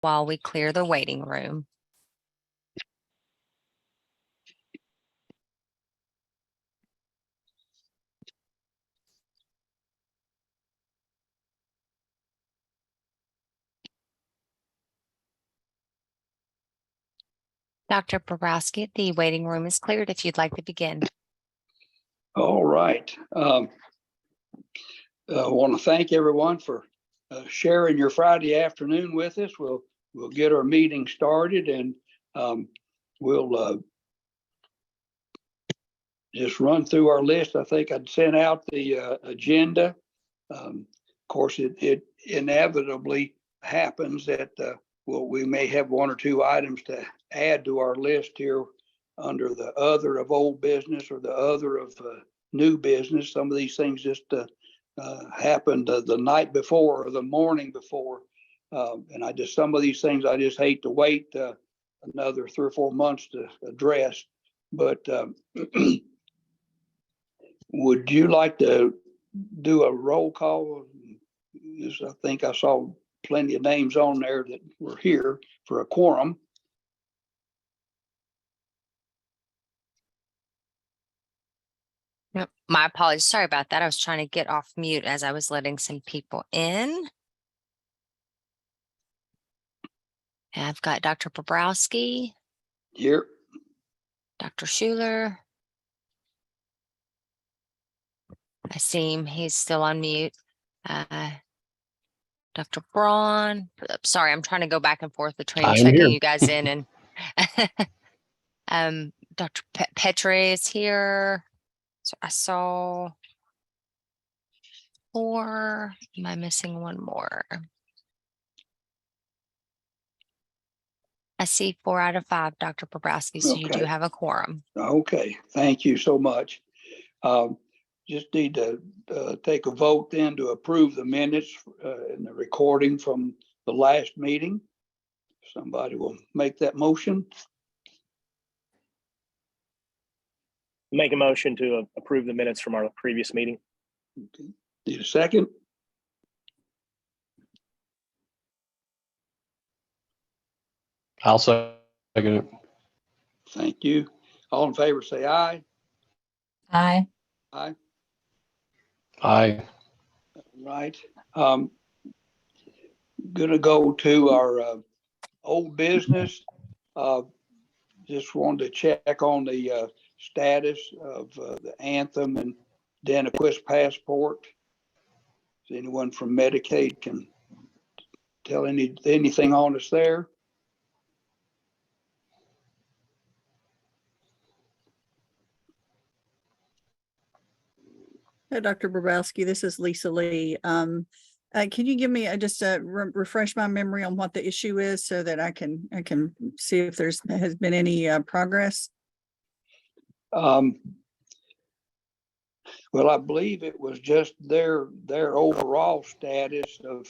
while we clear the waiting room. Dr. Bobrowski, the waiting room is cleared if you'd like to begin. All right. I want to thank everyone for sharing your Friday afternoon with us. We'll get our meeting started, and we'll just run through our list. I think I'd sent out the agenda. Of course, it inevitably happens that we may have one or two items to add to our list here under the other of old business or the other of new business. Some of these things just happened the night before or the morning before. And some of these things I just hate to wait another 3 or 4 months to address. But would you like to do a roll call? I think I saw plenty of names on there that were here for a quorum. Yep. My apologies. Sorry about that. I was trying to get off mute as I was letting some people in. I've got Dr. Bobrowski. Here. Dr. Schuler. I see him. He's still on mute. Dr. Braun. Sorry, I'm trying to go back and forth between checking you guys in and Dr. Petrie is here. So I saw 4. Am I missing one more? I see 4 out of 5, Dr. Bobrowski, so you do have a quorum. Okay, thank you so much. Just need to take a vote then to approve the minutes and the recording from the last meeting. Somebody will make that motion. Make a motion to approve the minutes from our previous meeting. Okay. Need a second? I'll second it. Thank you. All in favor, say aye. Aye. Aye. Aye. Right. Gonna go to our old business. Just wanted to check on the status of the Anthem and Danaquist passport. If anyone from Medicaid can tell anything on us there? Hey, Dr. Bobrowski, this is Lisa Lee. Can you give me refresh my memory on what the issue is so that I can see if has been any progress? Well, I believe it was just their overall status of,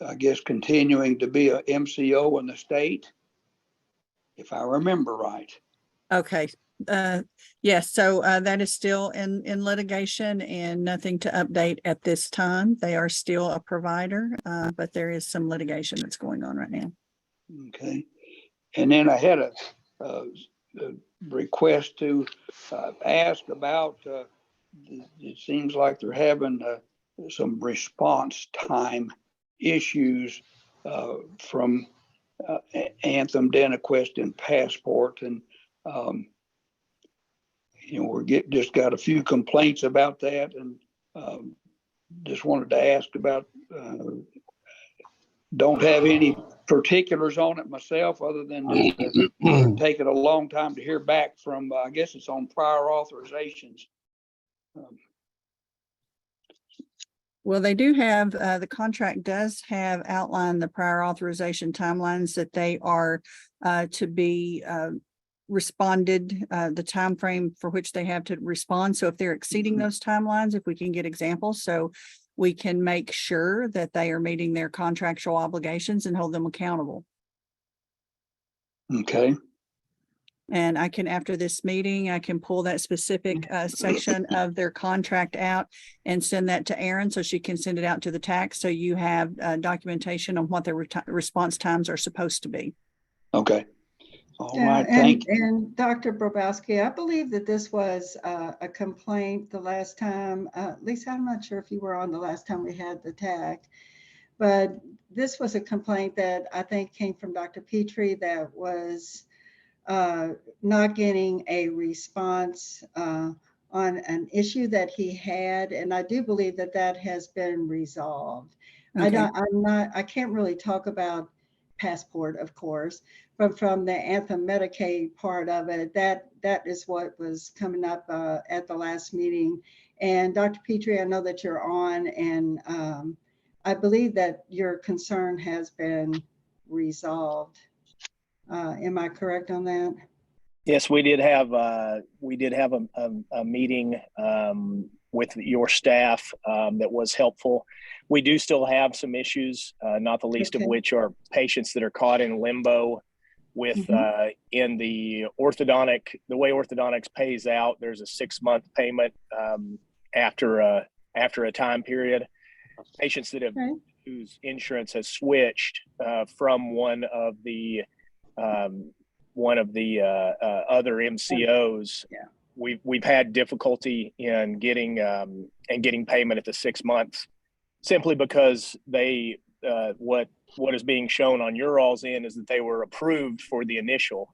I guess, continuing to be a MCO in the state, if I remember right. Okay. Yes. So that is still in litigation and nothing to update at this time. They are still a provider, but there is some litigation that's going on right now. Okay. And then I had a request to ask about, it seems like they're having some response time issues from Anthem, Danaquist, and Passport. And we're just got a few complaints about that, and just wanted to ask about. Don't have any particulars on it myself, other than just taking a long time to hear back from. I guess it's on prior authorizations. Well, they do have the contract does have outlined the prior authorization timelines that they are to be responded, the time frame for which they have to respond. So if they're exceeding those timelines, if we can get examples, so we can make sure that they are meeting their contractual obligations and hold them accountable. Okay. And I can, after this meeting, I can pull that specific section of their contract out and send that to Erin so she can send it out to the TAC. So you have documentation on what their response times are supposed to be. Okay. All Yeah, right, thank you. and Dr. Bobrowski, I believe that this was a complaint the last time, Lisa, I'm not sure if you were on the last time we had the TAC, but this was a complaint that I think came from Dr. Petrie that was not getting a response on an issue that he had. And I do believe that that has been resolved. Okay. I can't really talk about Passport, of course, but from the Anthem Medicaid part of it, that is what was coming up at the last meeting. And Dr. Petrie, I know that you're on, and I believe that your concern has been resolved. Am I correct on that? Yes, we did have a meeting with your staff that was helpful. We do still have some issues, not the least of which are patients that are caught in limbo with in the way orthodontics pays out. There's a 6-month payment after a time period. Patients that have whose insurance has switched from one of the other MCOs. Yeah. We've had difficulty in getting payment at the 6 months, simply because they what is being shown on your all's end is that they were approved for the initial.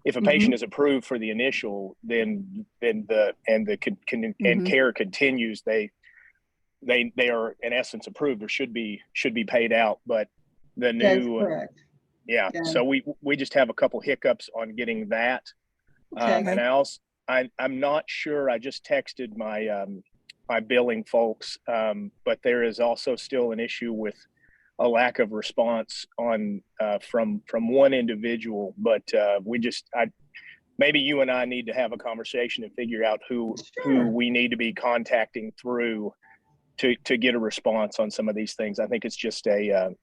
If a patient is approved for the initial, then care continues. They are in essence approved or should be paid out, but the new. That's correct. Yeah. So we just have a couple hiccups on getting that. And I'm not sure. I just texted my my billing folks, but there is also still an issue with a lack of response on from one individual. But maybe you and I need to have a conversation and figure out who we need to be contacting through to get a response on some of these things. I think it's just a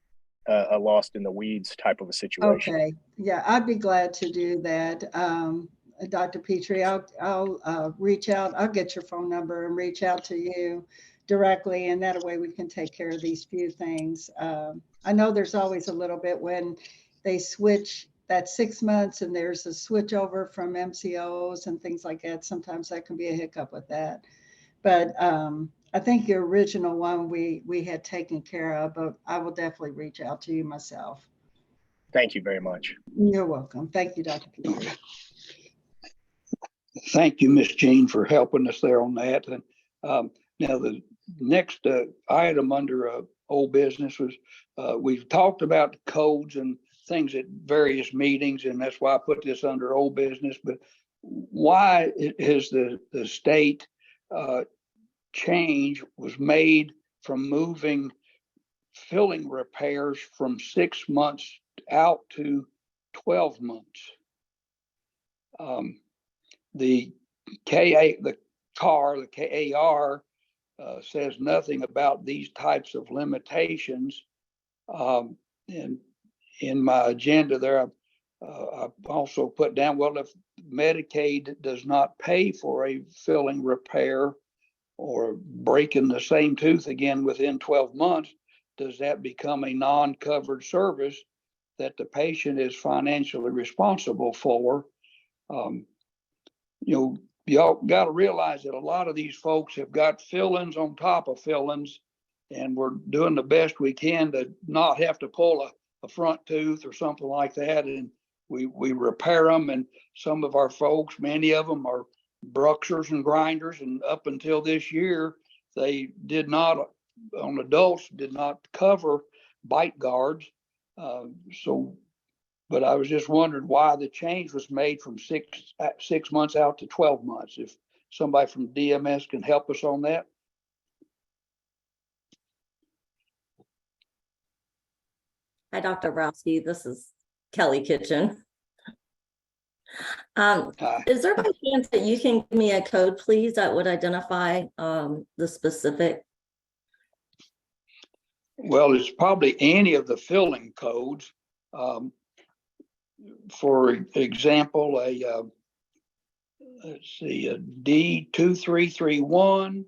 lost in the weeds type of a situation. Okay, yeah, I'd be glad to do that. Dr. Petrie, I'll reach out. I'll get your phone number and reach out to you directly, and that way we can take care of these few things. I know there's always a little bit when they switch that 6 months and there's a switch over from MCOs and things like that. Sometimes that can be a hiccup with that. But I think your original one we had taken care of, but I will definitely reach out to you myself. Thank you very much. You're welcome. Thank you, Dr. Petrie. Thank you, Ms. Jean, for helping us there on that. And now the next item under old business was we've talked about codes and things at various meetings, and that's why I put this under old business. But why is the state change was made from moving filling repairs from 6 months out to 12 months? The KAR says nothing about these types of limitations. And in my agenda there, I've also put down, well, if Medicaid does not pay for a filling repair or breaking the same tooth again within 12 months, does that become a non-covered service that the patient is financially responsible for? Y'all got to realize that a lot of these folks have got fill-ins on top of fill-ins, and we're doing the best we can to not have to pull a front tooth or something like that. And we repair them, and some of our folks, many of them are bruxers and grinders, and up until this year, they did not, on adults, did not cover bite guards. But I was just wondering why the change was made from 6 months out to 12 months. If somebody from DMS can help us on that. Hi, Dr. Browski. This is Kelly Kitchen. Is there by chance that you can give me a code, please, that would identify the specific? Well, it's probably any of the filling codes. for example, let's see, a D2331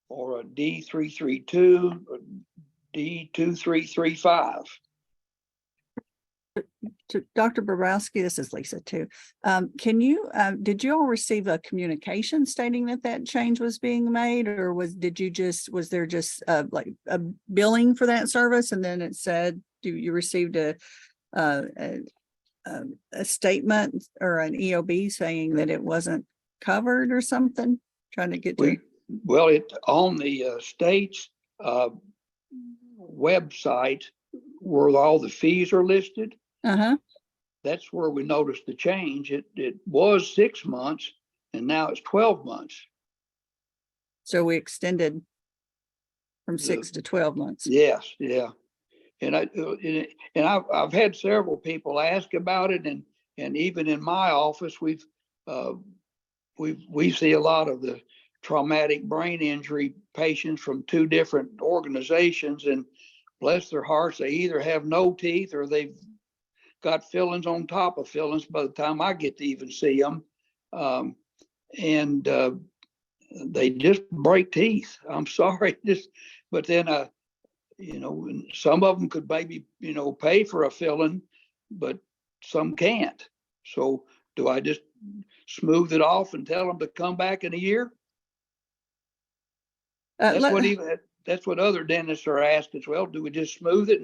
or a D332 or D2335. To Dr. Bobrowski, this is Lisa too. Did you all receive a communication stating that that change was being made, or was there just like a billing for that service, and then it said you received a statement or an EOB saying that it wasn't covered or something? Trying to get to. Well, it on the state's website where all the fees are listed. That's where we noticed the change. It was 6 months and now it's 12 months. So we extended from 6 to 12 months. Yes, yeah. And I've had several people ask about it, and even in my office, we see a lot of the traumatic brain injury patients from 2 different organizations, and bless their hearts, they either have no teeth or they've got fillings on top of fillings by the time I get to even see them. They just break teeth. I'm sorry. But then, some of them could maybe, pay for a filling, but some can't. So do I just smooth it off and tell them to come back in a year? That's what other dentists are asking as well. Do we just smooth it?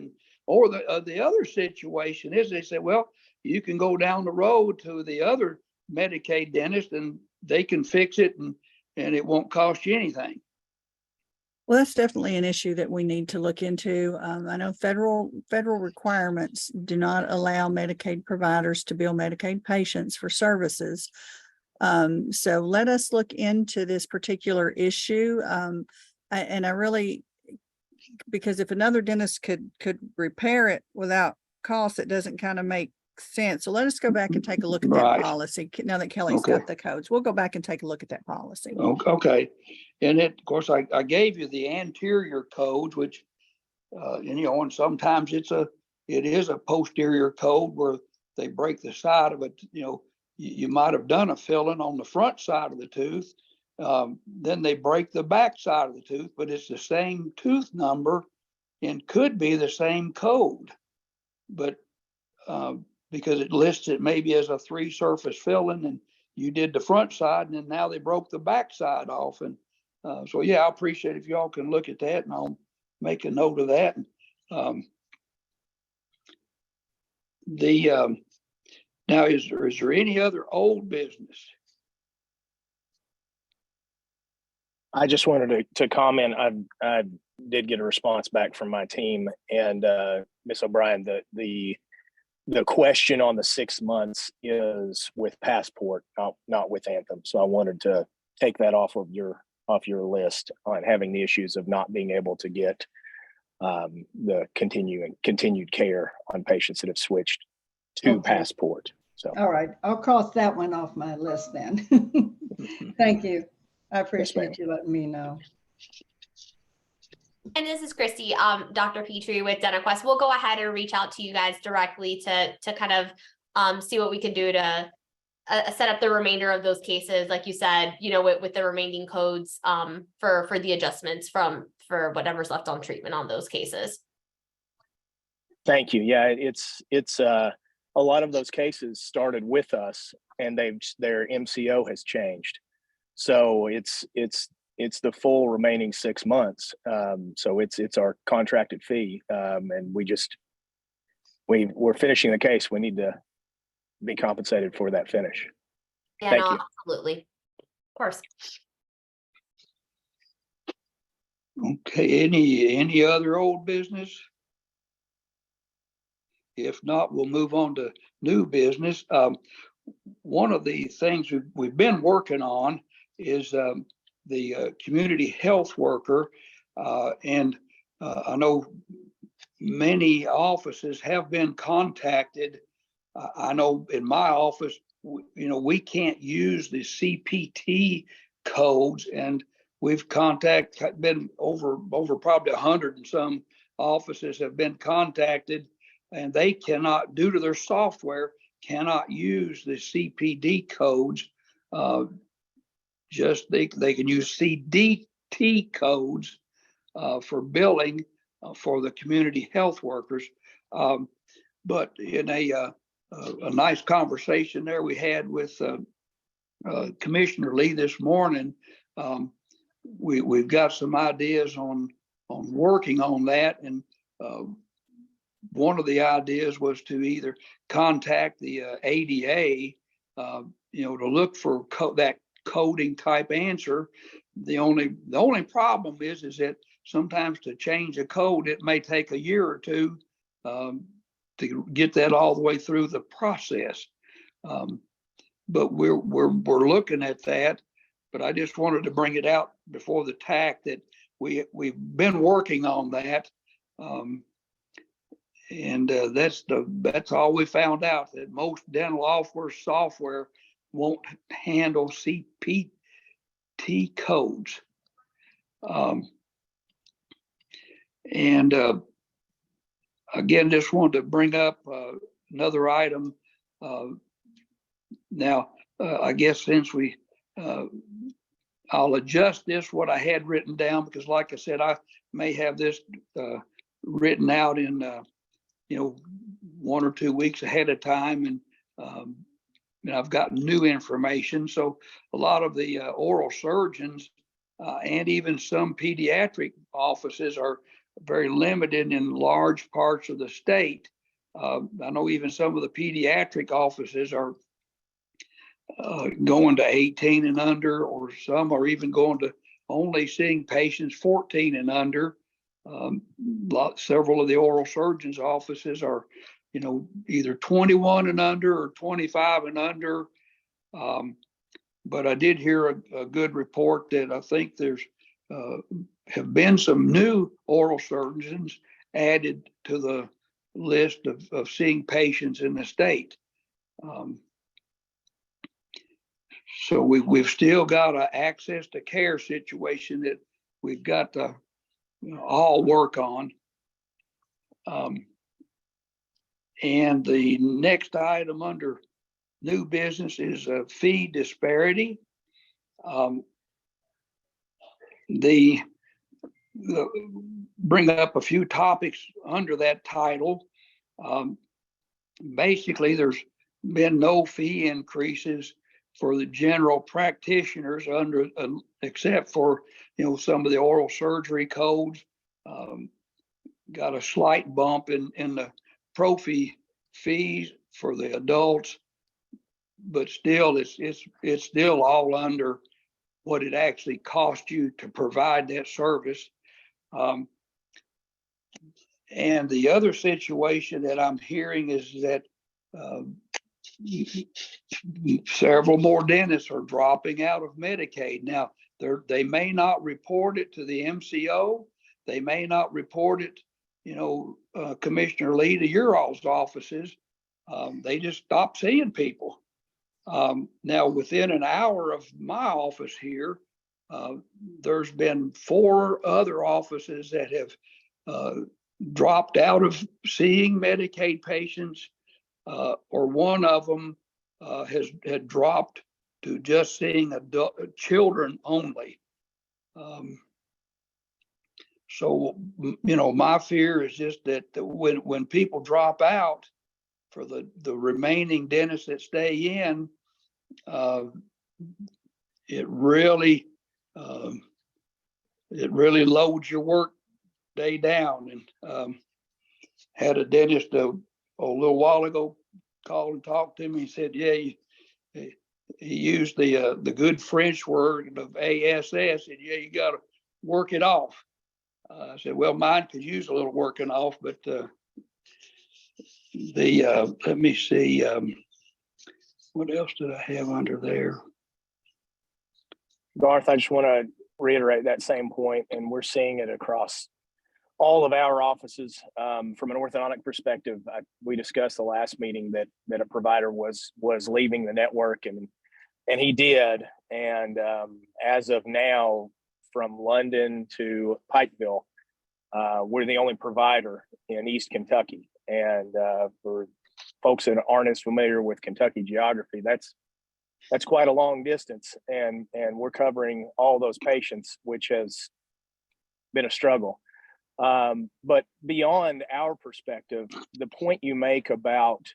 Or the other situation is they say, well, you can go down the road to the other Medicaid dentist and they can fix it and it won't cost you anything. Well, that's definitely an issue that we need to look into. I know federal requirements do not allow Medicaid providers to bill Medicaid patients for services. So let us look into this particular issue. And I really, because if another dentist could repair it without cost, it doesn't kind of make sense. So let us go back and take a look at that policy. Now that Kelly's got the codes, we'll go back and take a look at that policy. Okay. And of course, I gave you the anterior codes, which, and sometimes it is a posterior code where they break the side of it. You might have done a filling on the front side of the tooth. Then they break the back side of the tooth, but it's the same tooth number and could be the same code. But because it lists it maybe as a 3-surface filling and you did the front side and then now they broke the back side off. And so, yeah, I appreciate if y'all can look at that and I'll make a note of that. Now, is there any other old business? I just wanted to comment. I did get a response back from my team, and Ms. O'Brien, the question on the 6 months is with Passport, not with Anthem. So I wanted to take that off your list on having the issues of not being able to get the continued care on patients that have switched to Passport. So all right, I'll cross that one off my list then. Thank you. I appreciate you letting me know. And this is Christy, Dr. Petrie with DentaQuest. We'll go ahead and reach out to you guys directly to kind of see what we can do to set up the remainder of those cases, like you said, with the remaining codes for the adjustments for whatever's left on treatment on those cases. Thank you. Yeah, it's a lot of those cases started with us, and their MCO has changed. So it's the full remaining 6 months. So it's our contracted fee. And we're finishing the case. We need to be compensated for that finish. Yeah, Thank no, you. absolutely. Of course. Okay, any other old business? If not, we'll move on to new business. One of the things we've been working on is the community health worker. And I know many offices have been contacted. I know in my office, we can't use the CPT codes, and we've been over probably 100 and some offices have been contacted, and they cannot, due to their software, cannot use the CPD codes. Just they can use CDT codes for billing for the community health workers. But in a nice conversation there we had with Commissioner Lee this morning, we've got some ideas on working on that, and one of the ideas was to either contact the ADA, to look for that coding type answer. The only problem is that sometimes to change a code, it may take a year or two to get that all the way through the process. But we're looking at that. But I just wanted to bring it out before the TAC that we've been working on that. And that's all we found out, that most dental software won't handle CPT codes. Again, just wanted to bring up another item. Now, I guess since I'll adjust this, what I had written down, because like I said, I may have this written out in 1 or 2 weeks ahead of time, and I've got new information. So a lot of the oral surgeons and even some pediatric offices are very limited in large parts of the state. I know even some of the pediatric offices are going to 18 and under, or some are even going to only seeing patients 14 and under. Several of the oral surgeons' offices are, either 21 and under or 25 and under. But I did hear a good report that I think there's have been some new oral surgeons added to the list of seeing patients in the state. So we've still got an access to care situation that we've got to all work on. And the next item under new business is a fee disparity. The bring up a few topics under that title. Basically, there's been no fee increases for the general practitioners except for some of the oral surgery codes. Got a slight bump in the prophy fees for the adults, but still it's still all under what it actually costs you to provide that service. And the other situation that I'm hearing is that several more dentists are dropping out of Medicaid. Now, they may not report it to the MCO. They may not report it, Commissioner Lee, to your all's offices. They just stop seeing people. Now, within an hour of my office here, there's been 4 other offices that have dropped out of seeing Medicaid patients, or one of them had dropped to just seeing children only. So, my fear is just that when people drop out, for the remaining dentists that stay in, it really loads your work day down. And had a dentist a little while ago call and talk to me. He said, yeah, he used the good French word of ASS, and yeah, you got to work it off. I said, well, mine could use a little working off, but let me see, what else did I have under there? Garth, I just want to reiterate that same point, and we're seeing it across all of our offices. From an orthodontic perspective, we discussed the last meeting that a provider was leaving the network, and he did. And as of now, from London to Pikeville, we're the only provider in East Kentucky. And for folks that aren't as familiar with Kentucky geography, that's quite a long distance, and we're covering all those patients, which has been a struggle. But beyond our perspective, the point you make about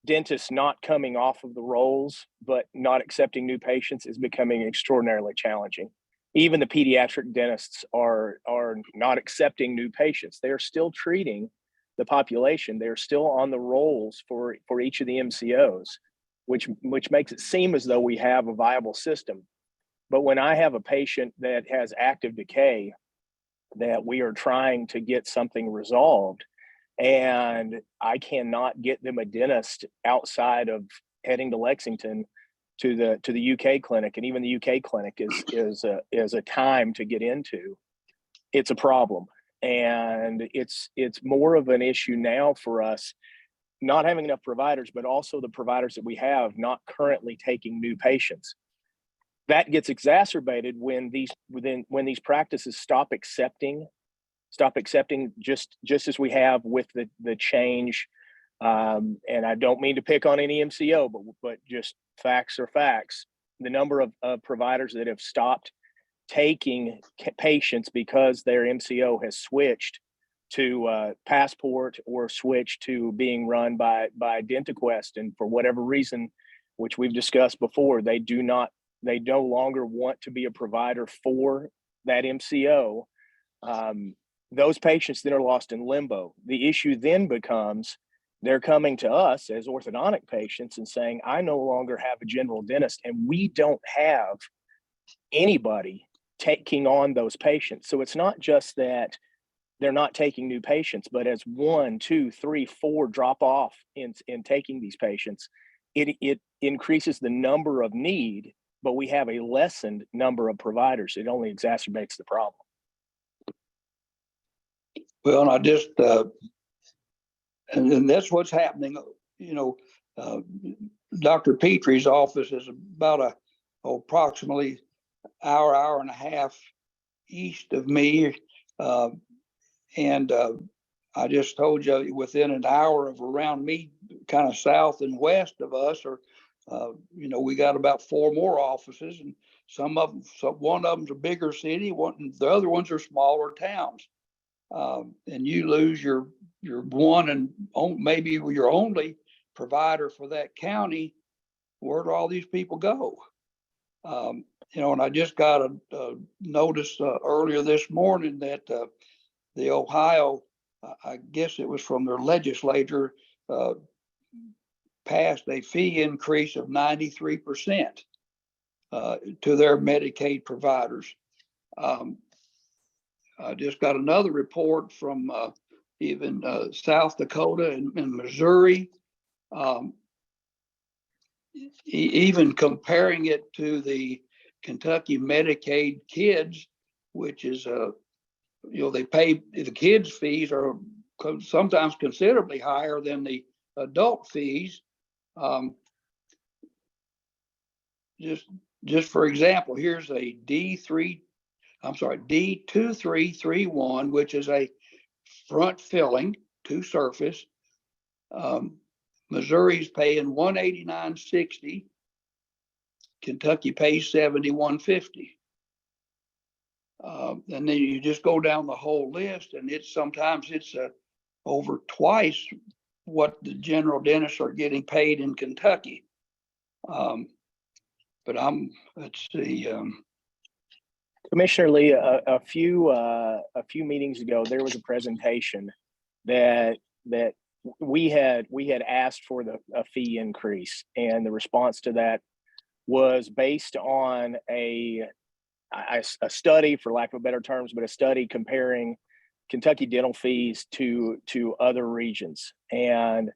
dentists not coming off of the rolls but not accepting new patients is becoming extraordinarily challenging. Even the pediatric dentists are not accepting new patients. They are still treating the population. They're still on the rolls for each of the MCOs, which makes it seem as though we have a viable system. But when I have a patient that has active decay, that we are trying to get something resolved, and I cannot get them a dentist outside of heading to Lexington to the UK clinic, and even the UK clinic is a time to get into, it's a problem. And it's more of an issue now for us, not having enough providers, but also the providers that we have not currently taking new patients. That gets exacerbated when these practices stop accepting just as we have with the change. And I don't mean to pick on any MCO, but just facts are facts. The number of providers that have stopped taking patients because their MCO has switched to Passport or switched to being run by DentaQuest, and for whatever reason, which we've discussed before, they no longer want to be a provider for that MCO. Those patients then are lost in limbo. The issue then becomes they're coming to us as orthodontic patients and saying, I no longer have a general dentist, and we don't have anybody taking on those patients. So it's not just that they're not taking new patients, but as 1, 2, 3, 4 drop off in taking these patients, it increases the number of need, but we have a lessened number of providers. It only exacerbates the problem. Well, and I just, and that's what's happening. Dr. Petrie's office is about approximately hour and a half east of me. And I just told you within an hour of around me, kind of south and west of us, we got about 4 more offices, and one of them's a bigger city, the other ones are smaller towns. And you lose your one and maybe your only provider for that county. Where do all these people go? And I just got a notice earlier this morning that the Ohio, I guess it was from their legislature, passed a fee increase of 93% to their Medicaid providers. I just got another report from even South Dakota and Missouri, even comparing it to the Kentucky Medicaid kids, which is, they pay, the kids' fees are sometimes considerably higher than the adult fees. Just for example, here's a D2331, which is a front filling to surface. Missouri's paying $189.60. Kentucky pays $71.50. And then you just go down the whole list, and sometimes it's over twice what the general dentists are getting paid in Kentucky. But let's see. Commissioner Lee, a few meetings ago, there was a presentation that we had asked for a fee increase, and the response to that was based on a study, for lack of better terms, but a study comparing Kentucky dental fees to other regions, and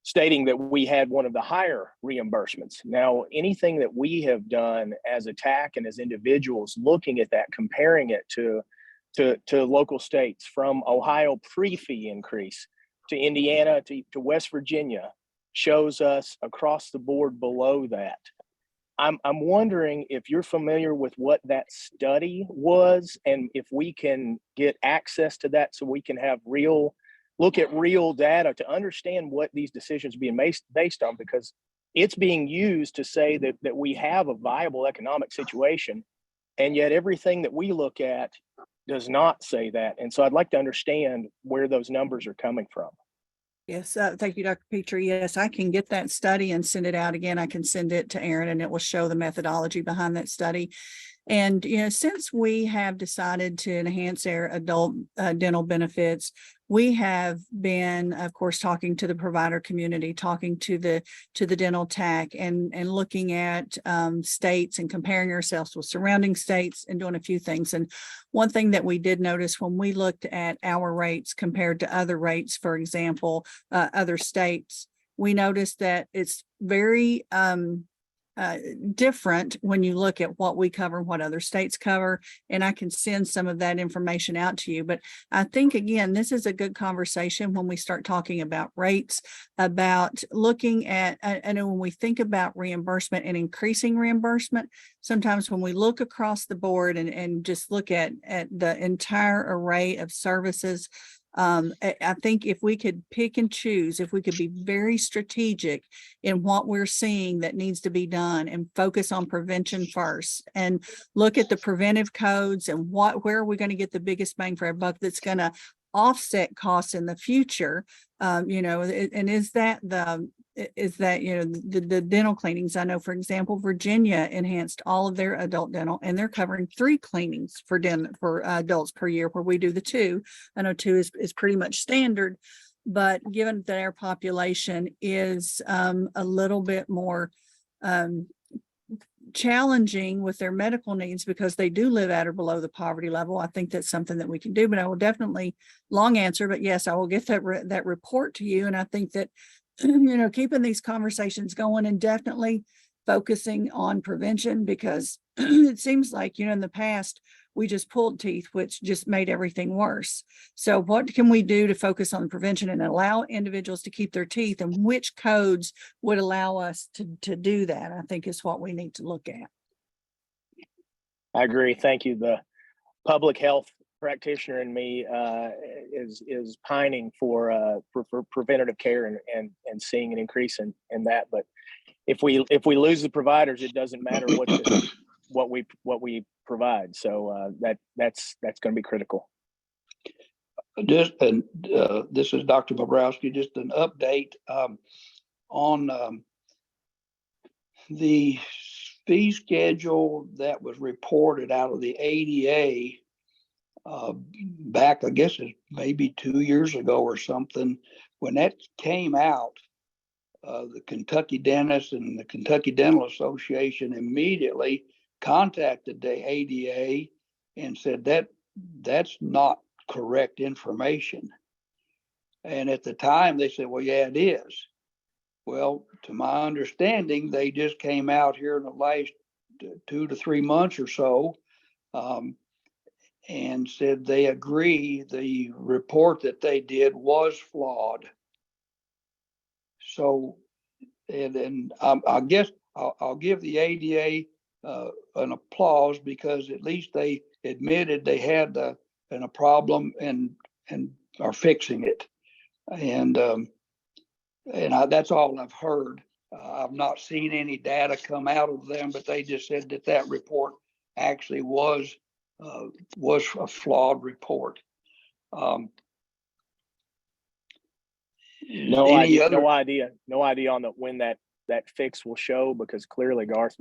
stating that we had one of the higher reimbursements. Now, anything that we have done as a TAC and as individuals looking at that, comparing it to local states, from Ohio pre-fee increase to Indiana to West Virginia, shows us across the board below that. I'm wondering if you're familiar with what that study was, and if we can get access to that so we can have real look at real data to understand what these decisions are being based on, because it's being used to say that we have a viable economic situation, and yet everything that we look at does not say that. And so I'd like to understand where those numbers are coming from. Yes, thank you, Dr. Petrie. Yes, I can get that study and send it out again. I can send it to Aaron and it will show the methodology behind that study. And, since we have decided to enhance our adult dental benefits, we have been, of course, talking to the provider community, talking to the dental TAC, and looking at states and comparing ourselves with surrounding states and doing a few things. And one thing that we did notice when we looked at our rates compared to other rates, for example, other states, we noticed that it's very different when you look at what we cover and what other states cover. And I can send some of that information out to you. But I think, again, this is a good conversation when we start talking about rates, about looking at, and when we think about reimbursement and increasing reimbursement, sometimes when we look across the board and just look at the entire array of services, I think if we could pick and choose, if we could be very strategic in what we're seeing that needs to be done and focus on prevention first and look at the preventive codes and where are we going to get the biggest bang for our buck that's going to offset costs in the future, and is that the dental cleanings. I know, for example, Virginia enhanced all of their adult dental, and they're covering 3 cleanings for adults per year, where we do the 2. I know 2 is pretty much standard, but given that our population is a little bit more challenging with their medical needs because they do live at or below the poverty level, I think that's something that we can do. But I will definitely, long answer, but yes, I will get that report to you. And I think that keeping these conversations going and definitely focusing on prevention, because it seems like, in the past, we just pulled teeth, which just made everything worse. So what can we do to focus on prevention and allow individuals to keep their teeth, and which codes would allow us to do that? I think is what we need to look at. I agree. Thank you. The public health practitioner in me is pining for preventative care and seeing an increase in that. But if we lose the providers, it doesn't matter what we provide. So that's going to be critical. This is Dr. Bobrowski. Just an update on the fee schedule that was reported out of the ADA back, I guess it's maybe 2 years ago or something. When that came out, the Kentucky Dentists and the Kentucky Dental Association immediately contacted the ADA and said that's not correct information. And at the time they said, well, yeah, it is. Well, to my understanding, they just came out here in the last 2 to 3 months or so and said they agree the report that they did was flawed. So, and I guess I'll give the ADA an applause, because at least they admitted they had a problem and are fixing it. And that's all I've heard. I've not seen any data come out of them, but they just said that report actually was a flawed report. No idea on when that fix will show, because clearly, Garth,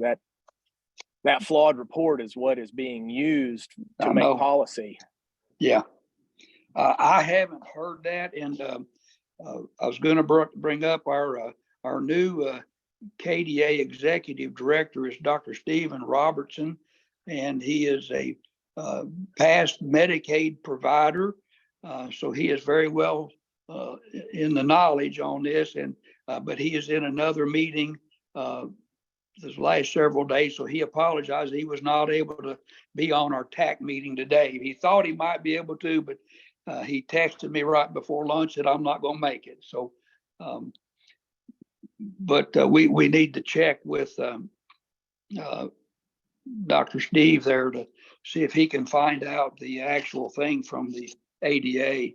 that flawed report is what is being used to make policy. Yeah, I haven't heard that, and I was going to bring up our new KDA executive director is Dr. Stephen Robertson, and he is a past Medicaid provider, so he is very well in the knowledge on this. And but he is in another meeting this last several days, so he apologized. He was not able to be on our TAC meeting today. He thought he might be able to, but he texted me right before lunch that I'm not going to make it. So, but we need to check with Dr. Steve there to see if he can find out the actual thing from the ADA.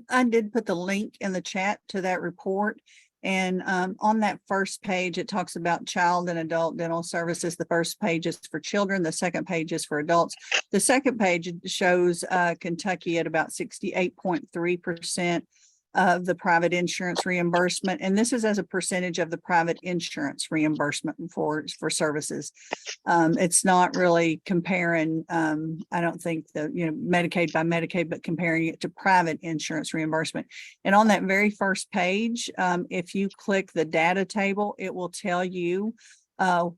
I did put the link in the chat to that report. And on that first page, it talks about child and adult dental services. The first page is for children. The second page is for adults. The second page shows Kentucky at about 68.3% of the private insurance reimbursement. And this is as a percentage of the private insurance reimbursement for services. It's not really comparing, I don't think Medicaid by Medicaid, but comparing it to private insurance reimbursement. And on that very first page, if you click the data table, it will tell you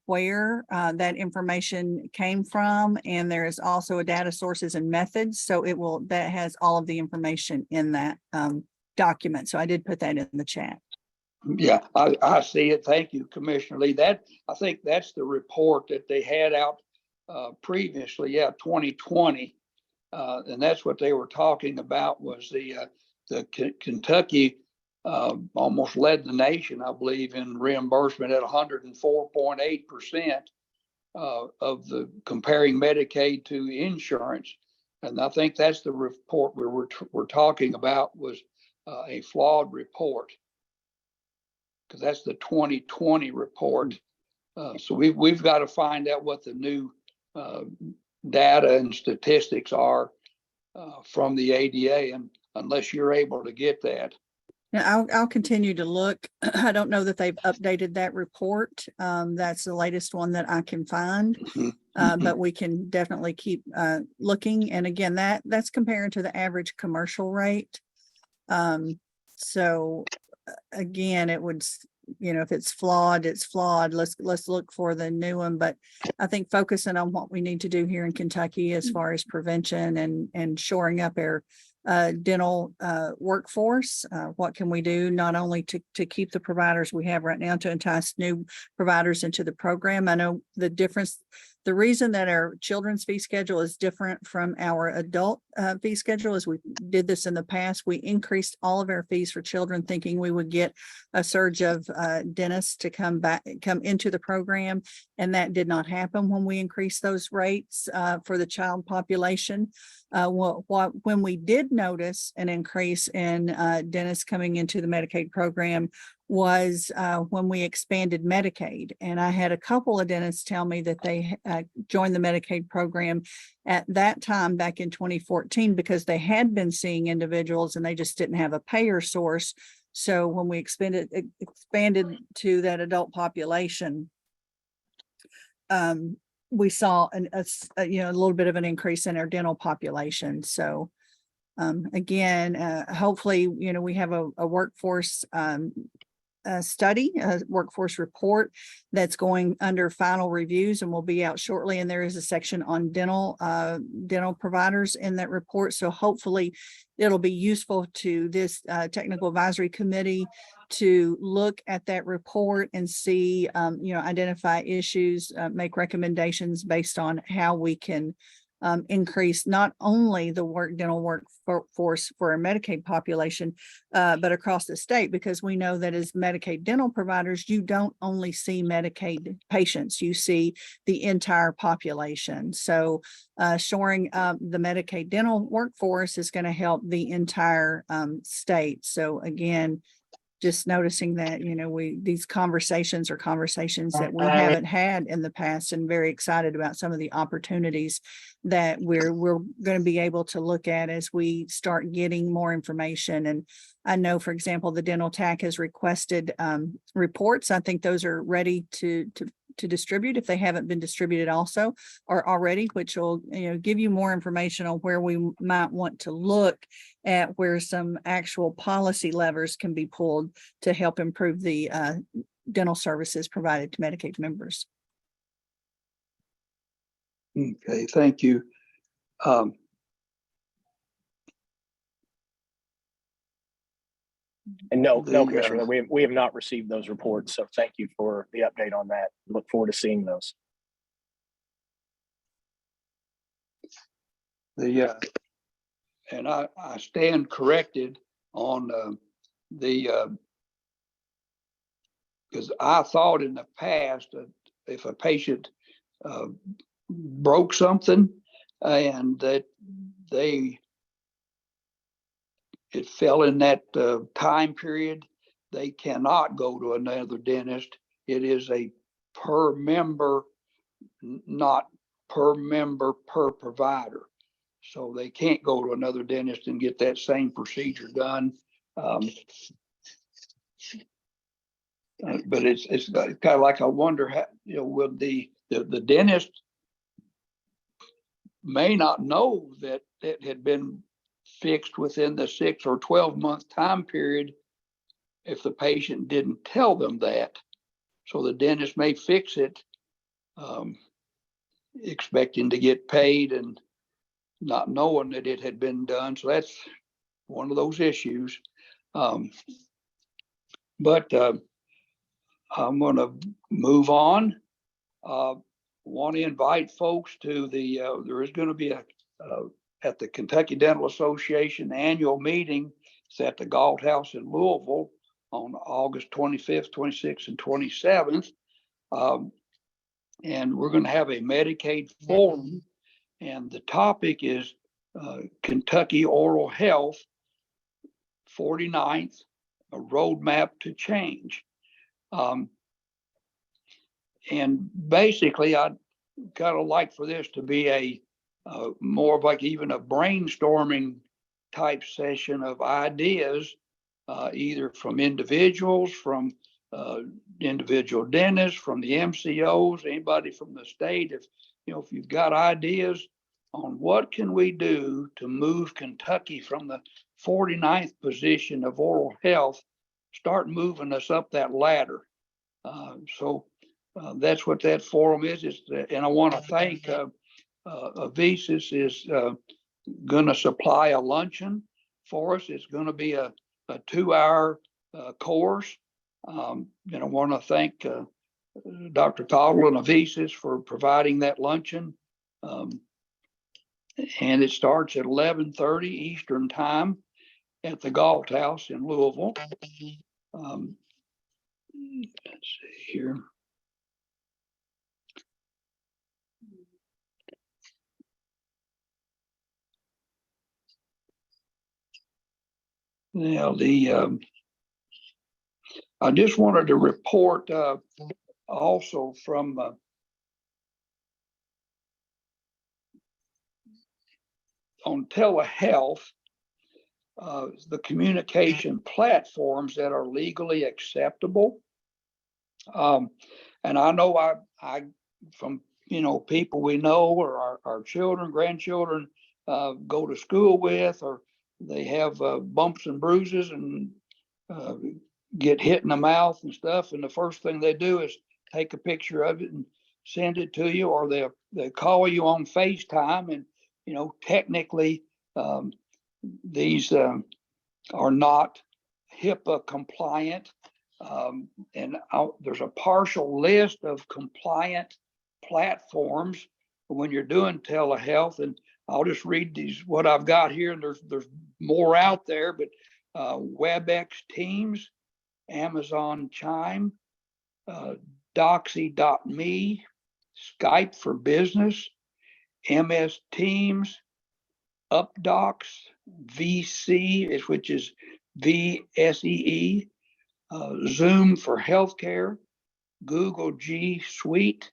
where that information came from. And there is also a data sources and methods. So that has all of the information in that document. So I did put that in the chat. Yeah, I see it. Thank you, Commissioner Lee. I think that's the report that they had out previously, 2020. And that's what they were talking about was the Kentucky almost led the nation, I believe, in reimbursement at 104.8% of the comparing Medicaid to insurance. And I think that's the report we're talking about was a flawed report, because that's the 2020 report. So we've got to find out what the new data and statistics are from the ADA, and unless you're able to get that. Now, I'll continue to look. I don't know that they've updated that report. That's the latest one that I can find, but we can definitely keep looking. And again, that's compared to the average commercial rate. So again, it would, if it's flawed, it's flawed. Let's look for the new one. But I think focusing on what we need to do here in Kentucky as far as prevention and shoring up our dental workforce. What can we do not only to keep the providers we have right now, to entice new providers into the program? I know the reason that our children's fee schedule is different from our adult fee schedule is we did this in the past. We increased all of our fees for children, thinking we would get a surge of dentists to come into the program. And that did not happen when we increased those rates for the child population. When we did notice an increase in dentists coming into the Medicaid program was when we expanded Medicaid. And I had a couple of dentists tell me that they joined the Medicaid program at that time back in 2014 because they had been seeing individuals and they just didn't have a payer source. So when we expanded to that adult population, we saw a little bit of an increase in our dental population. So again, hopefully, we have a workforce study, a workforce report that's going under final reviews and will be out shortly. And there is a section on dental providers in that report. So hopefully it'll be useful to this technical advisory committee to look at that report and see, identify issues, make recommendations based on how we can increase not only the dental workforce for our Medicaid population, but across the state, because we know that as Medicaid dental providers, you don't only see Medicaid patients, you see the entire population. So shoring up the Medicaid dental workforce is going to help the entire state. So again, just noticing that, these conversations are conversations that we haven't had in the past, and very excited about some of the opportunities that we're going to be able to look at as we start getting more information. And I know, for example, the dental TAC has requested reports. I think those are ready to distribute if they haven't been distributed also or already, which will give you more information on where we might want to look at where some actual policy levers can be pulled to help improve the dental services provided to Medicaid members. Okay, thank you. And no, Commissioner, we have not received those reports. So thank you for the update on that. Look forward to seeing those. And I stand corrected on because I thought in the past that if a patient broke something and that they it fell in that time period, they cannot go to another dentist. It is a per member, not per member per provider. So they can't go to another dentist and get that same procedure done. But it's kind of like, I wonder how, will the dentist may not know that it had been fixed within the 6 or 12-month time period if the patient didn't tell them that. So the dentist may fix it, expecting to get paid and not knowing that it had been done. So that's one of those issues. But I'm going to move on. Want to invite folks to there is going to be at the Kentucky Dental Association annual meeting. It's at the Galt House in Louisville on August 25th, 26th, and 27th. And we're going to have a Medicaid forum. And the topic is Kentucky Oral Health 49th, a roadmap to change. And basically, I'd kind of like for this to be a more of like even a brainstorming type session of ideas, either from individuals, from individual dentists, from the MCOs, anybody from the state. If you've got ideas on what can we do to move Kentucky from the 49th position of oral health, start moving us up that ladder. So that's what that forum is. And I want to thank Avisis is going to supply a luncheon for us. It's going to be a 2-hour course. And I want to thank Dr. Cottle and Avisis for providing that luncheon. And it starts at 11:30 Eastern time at the Galt House in Louisville. Let's see here. Now, I just wanted to report also from on telehealth, the communication platforms that are legally acceptable. And I know I from people we know or our children, grandchildren go to school with, or they have bumps and bruises and get hit in the mouth and stuff. And the first thing they do is take a picture of it and send it to you, or they call you on FaceTime. And technically these are not HIPAA compliant. And there's a partial list of compliant platforms when you're doing telehealth. And I'll just read what I've got here. And there's more out there, but WebEx Teams, Amazon Chime, Doxy.me, Skype for Business, MS Teams, UpDocs, VC, which is VSEE, Zoom for Healthcare, Google G Suite,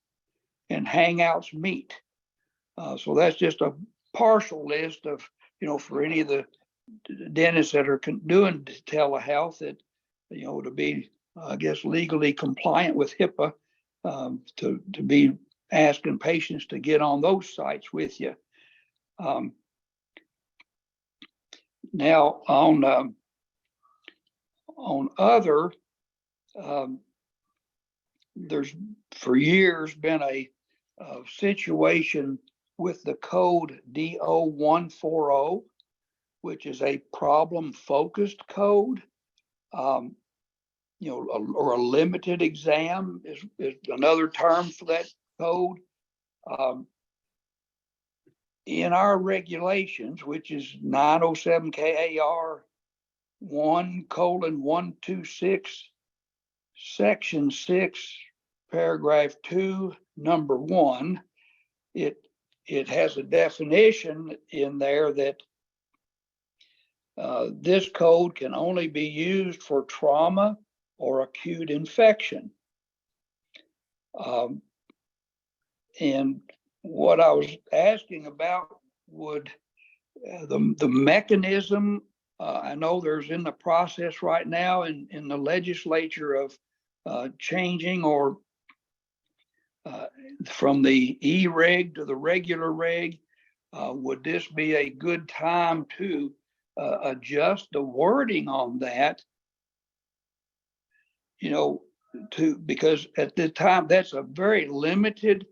and Hangouts Meet. So that's just a partial list of, for any of the dentists that are doing telehealth, that, to be, I guess, legally compliant with HIPAA, to be asking patients to get on those sites with you. Now on other, there's for years been a situation with the code DO140, which is a problem-focused code. Or a limited exam is another term for that code. In our regulations, which is 907 KAR 1:126, section 6, paragraph 2, number 1, it has a definition in there that this code can only be used for trauma or acute infection. And what I was asking about would the mechanism, I know there's in the process right now in the legislature of changing or from the E-reg to the regular reg. Would this be a good time to adjust the wording on that? You know, because at the time that's a very limited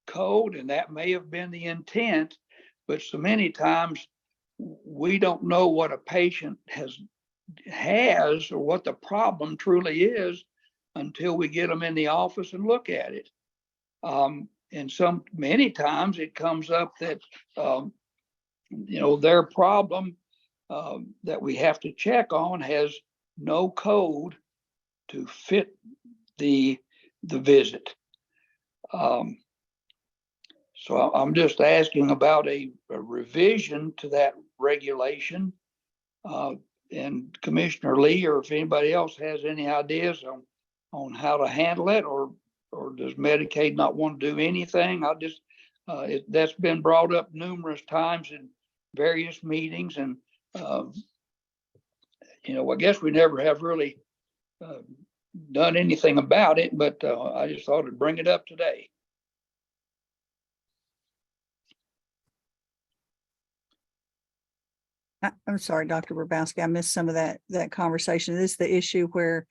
code, and that may have been the intent, but so many times we don't know what a patient has or what the problem truly is until we get them in the office and look at it. And many times it comes up that you know, their problem that we have to check on has no code to fit the visit. So I'm just asking about a revision to that regulation. And Commissioner Lee, or if anybody else has any ideas on how to handle it, or does Medicaid not want to do anything? I just, that's been brought up numerous times in various meetings, and you know, I guess we never have really done anything about it, but I just thought I'd bring it up today. I'm sorry, Dr. Bobrowski, I missed some of that conversation. Is this the issue where,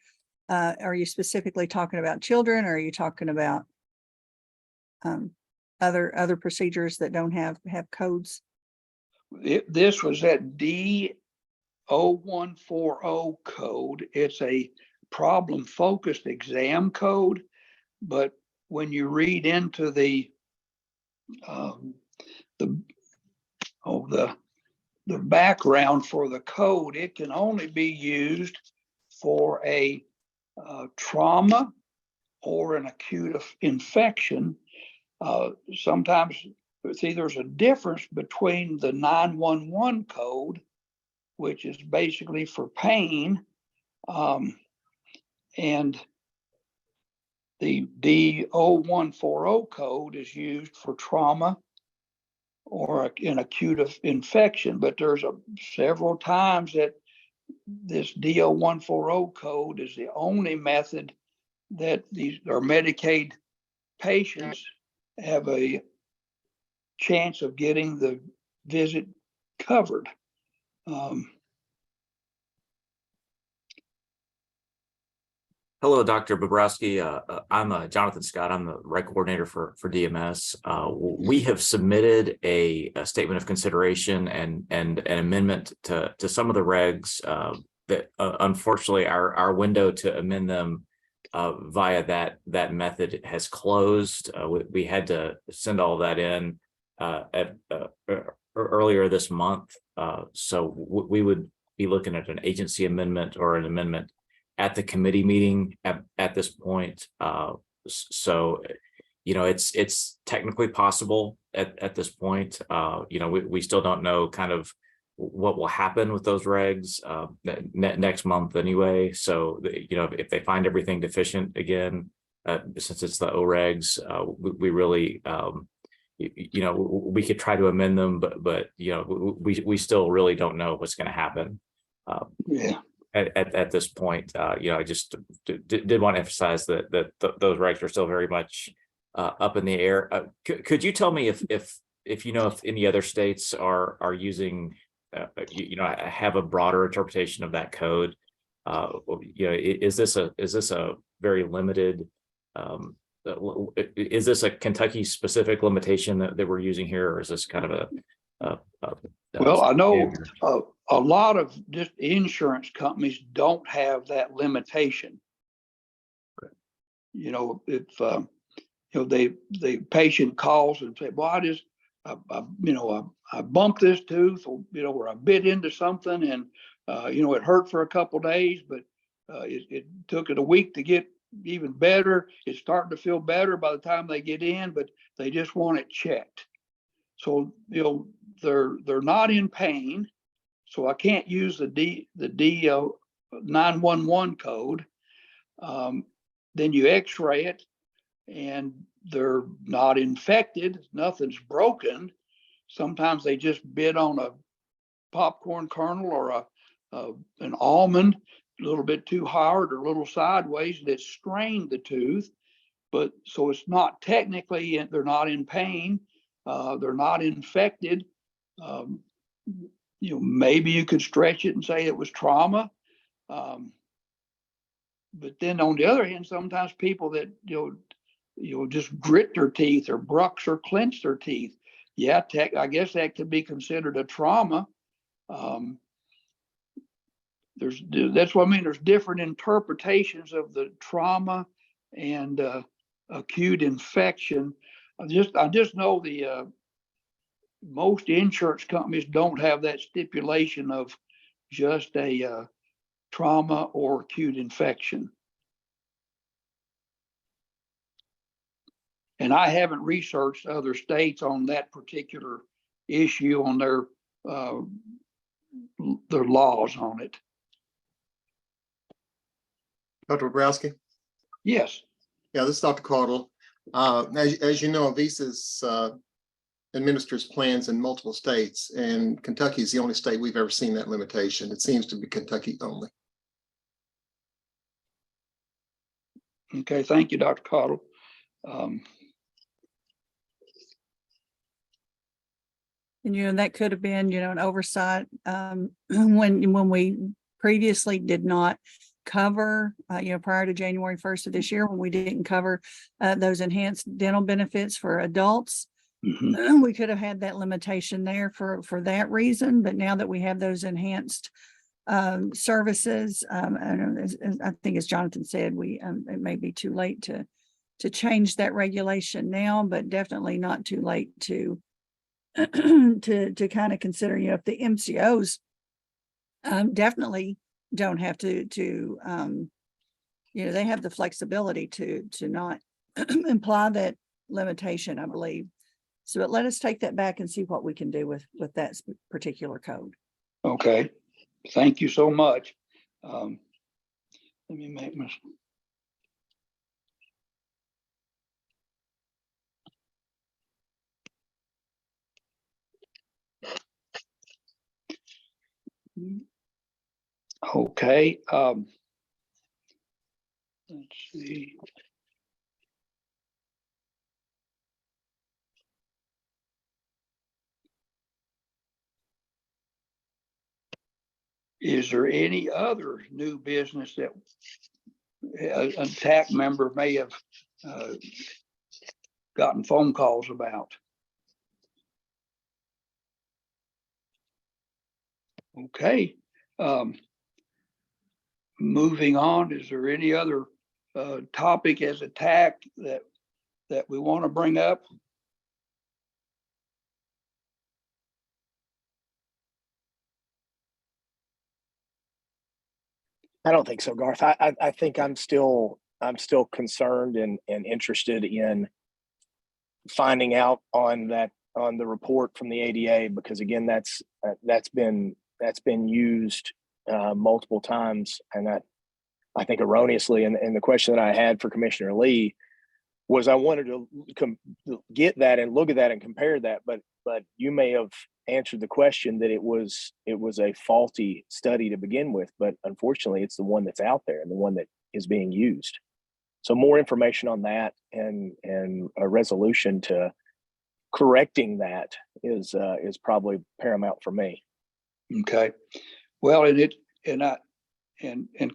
are you specifically talking about children, or are you talking about other procedures that don't have codes? This was that D0140 code. It's a problem-focused exam code, but when you read into the background for the code, it can only be used for a trauma or an acute infection. Sometimes there's a difference between the 911 code, which is basically for pain, and the D0140 code is used for trauma or an acute infection. But there's several times that this D0140 code is the only method that these are Medicaid patients have a chance of getting the visit covered. Hello, Dr. Bobrowski. I'm Jonathan Scott. I'm the reg coordinator for DMS. We have submitted a statement of consideration and an amendment to some of the regs that unfortunately our window to amend them via that method has closed. We had to send all that in earlier this month. So we would be looking at an agency amendment or an amendment at the committee meeting at this point. So, you know, it's technically possible at this point. You know, we still don't know kind of what will happen with those regs next month anyway. So, you know, if they find everything deficient again, since it's the OREGs, we really, you know, we could try to amend them, but you know, we still really don't know what's going to happen. Yeah. At this point, you know, I just did want to emphasize that those regs are still very much up in the air. Could you tell me if you know if any other states are using, you know, have a broader interpretation of that code? You know, is this a very limited? Is this a Kentucky specific limitation that we're using here, or is this kind of a well, I know a lot of just insurance companies don't have that limitation. You know, if you know, the patient calls and say, "Well, I bumped this tooth, or you know, or I bit into something, and you know, it hurt for a couple of days, but it took it a week to get even better. It's starting to feel better by the time they get in, but they just want it checked." So, you know, they're not in pain. So I can't use the 911 code. Then you x-ray it and they're not infected, nothing's broken. Sometimes they just bit on a popcorn kernel or an almond a little bit too hard or a little sideways, and it strained the tooth. But so it's not technically, they're not in pain, they're not infected. Maybe you could stretch it and say it was trauma. But then on the other hand, sometimes people that just grit their teeth or brux or clench their teeth. Yeah, I guess that could be considered a trauma. That's what I mean. There's different interpretations of the trauma and acute infection. I just know the most insurance companies don't have that stipulation of just a trauma or acute infection. And I haven't researched other states on that particular issue on their laws on it. Dr. Bobrowski? Yes. Yeah, this is Dr. Caudle. As you know, Avisa's administers plans in multiple states, and Kentucky is the only state we've ever seen that limitation. It seems to be Kentucky only. Okay, thank you, Dr. Caudle. And, that could have been, an oversight when we previously did not cover, prior to January 1st of this year, when we didn't cover those enhanced dental benefits for adults. Mm-hmm. We could have had that limitation there for that reason. But now that we have those enhanced services, I think as Jonathan said, it may be too late to change that regulation now, but definitely not too late to kind of consider, if the MCOs definitely don't have to they have the flexibility to not imply that limitation, I believe. So but let us take that back and see what we can do with that particular code. Okay, thank you so much. Let me make my. Okay, let's see. Is there any other new business that a TAC member may have gotten phone calls about? Okay. Moving on, is there any other topic as a TAC that we want to bring up? I don't think so, Garth. I think I'm still concerned and interested in finding out on the report from the ADA, because again, that's been used multiple times, and I think erroneously. And the question that I had for Commissioner Lee was, I wanted to get that and look at that and compare that, but you may have answered the question that it was a faulty study to begin with, but unfortunately it's the one that's out there and the one that is being used. So more information on that and a resolution to correcting that is probably paramount for me. Okay. Well, and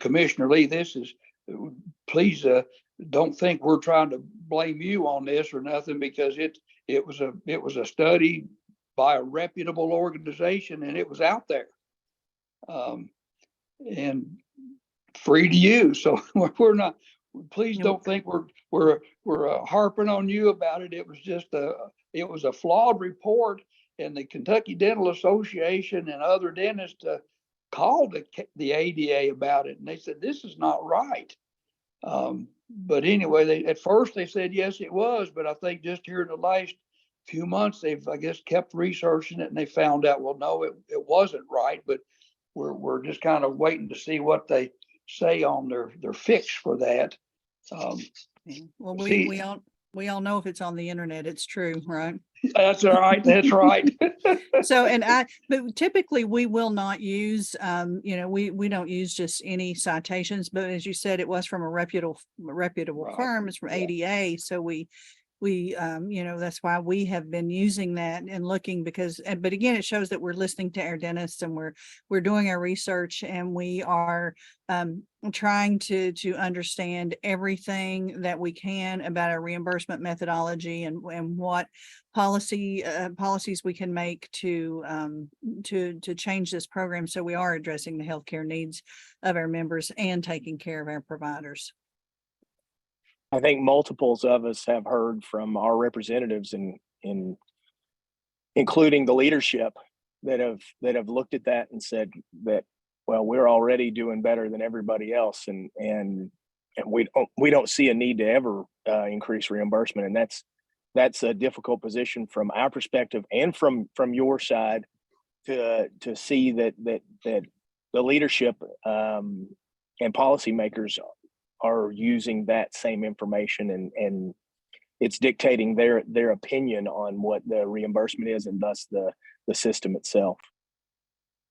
Commissioner Lee, please don't think we're trying to blame you on this or nothing, because it was a study by a reputable organization, and it was out there and free to use. So we're not. Please don't think we're harping on you about it. It was just it was a flawed report, and the Kentucky Dental Association and other dentists called the ADA about it, and they said this is not right. But anyway, at first they said yes, it was, but I think just here in the last few months, they've, I guess, kept researching it, and they found out, well, no, it wasn't right, but we're just kind of waiting to see what they say on their fix for that. Well, See- we all know if it's on the internet, it's true, right? That's all right. That's right. So, but typically we will not use, we don't use just any citations, but as you said, it was from a reputable Right. firm. It's from Yeah. ADA. So we, that's why we have been using that and looking because, but again, it shows that we're listening to our dentists and we're doing our research and we are, trying to understand everything that we can about our reimbursement methodology and what policies we can make to change this program. So we are addressing the healthcare needs of our members and taking care of our providers. I think multiples of us have heard from our representatives in including the leadership that have looked at that and said that, well, we're already doing better than everybody else, and we don't see a need to ever increase reimbursement, and that's a difficult position from our perspective and from your side to see that the leadership and policymakers are using that same information and it's dictating their opinion on what the reimbursement is and thus the system itself.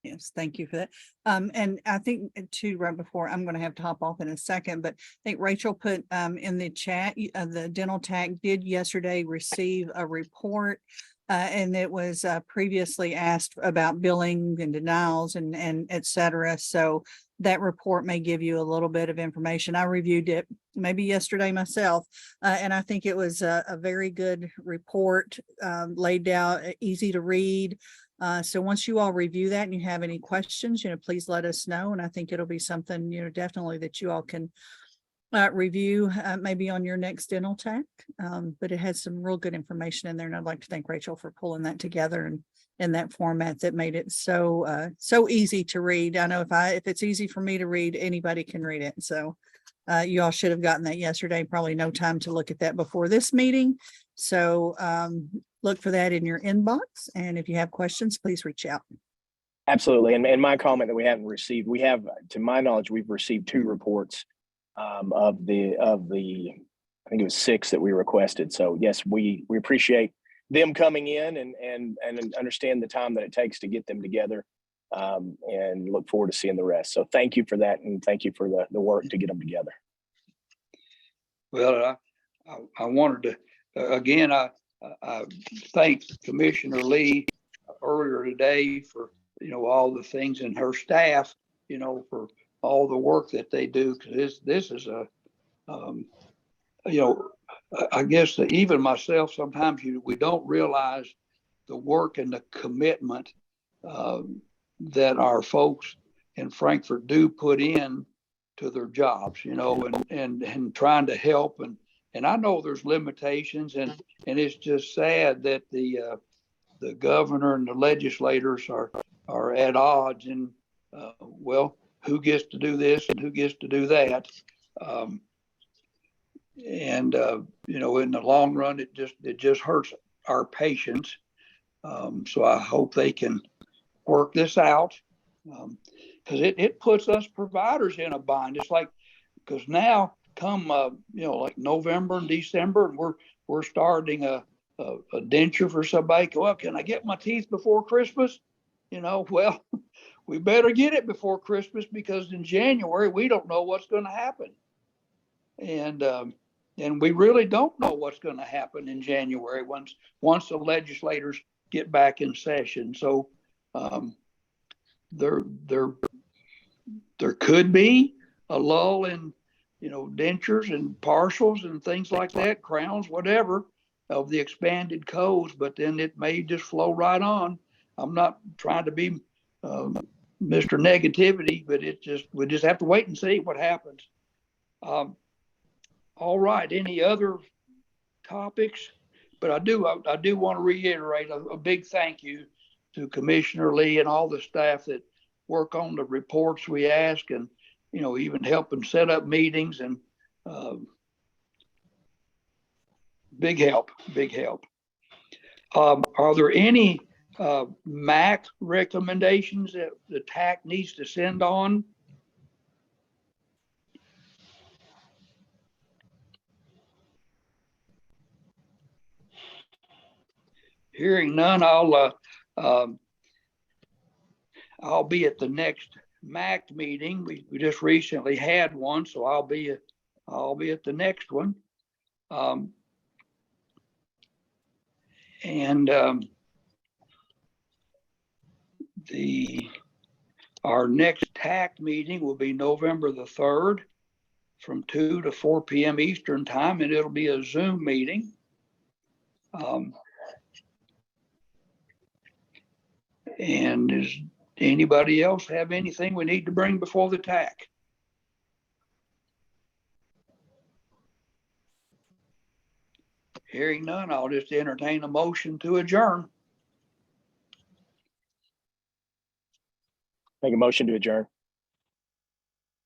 Yes, thank you for that. And I think too, right before I'm going to have to hop off in a second, but I think Rachel put in the chat, the dental TAC did yesterday receive a report. And it was previously asked about billing and denials and et cetera. So that report may give you a little bit of information. I reviewed it maybe yesterday myself, and I think it was a very good report, laid out, easy to read. So once you all review that and you have any questions, please let us know. And I think it'll be something, definitely that you all can review maybe on your next dental TAC. But it has some real good information in there. And I'd like to thank Rachel for pulling that together and in that format that made it so easy to read. I know if it's easy for me to read, anybody can read it. So you all should have gotten that yesterday, probably no time to look at that before this meeting. So look for that in your inbox. And if you have questions, please reach out. Absolutely. And my comment that we haven't received, we have, to my knowledge, we've received 2 reports of the I think it was 6 that we requested. So yes, we appreciate them coming in and understand the time that it takes to get them together, and look forward to seeing the rest. So thank you for that, and thank you for the work to get them together. Well, I wanted to again, I thanked Commissioner Lee earlier today for all the things, and her staff for all the work that they do, because this is a I guess that even myself, sometimes we don't realize the work and the commitment that our folks in Frankfurt do put in to their jobs, and trying to help. And I know there's limitations, and it's just sad that the governor and the legislators are at odds, and well, who gets to do this and who gets to do that. In the long run, it just hurts our patients. So I hope they can work this out, because it puts us providers in a bind. It's like, because now come like November and December, and we're starting a denture for somebody. Well, can I get my teeth before Christmas? Well, we better get it before Christmas, because in January we don't know what's going to happen, and we really don't know what's going to happen in January once the legislators get back in session. So there could be a lull in dentures and partials and things like that, crowns, whatever, of the expanded codes, but then it may just flow right on. I'm not trying to be Mr. Negativity, but we just have to wait and see what happens. All right, any other topics? But I do want to reiterate a big thank you to Commissioner Lee and all the staff that work on the reports we ask, and even helping set up meetings, and big help. Are there any MAC recommendations that the TAC needs to send on? Hearing none, I'll be at the next MAC meeting. We just recently had one, so I'll be at the next one. Our next TAC meeting will be November the 3rd from 2 to 4 p.m. Eastern time, and it'll be a Zoom meeting. And does anybody else have anything we need to bring before the TAC? Hearing none, I'll just entertain a motion to adjourn. Make a motion to adjourn.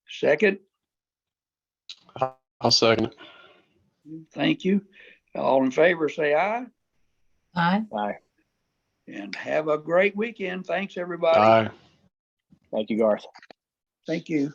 Second. I'll second it. Thank you. All in favor, say aye. Aye. Aye. And have a great weekend. Thanks, everybody. Aye. Thank you, Garth. Thank you.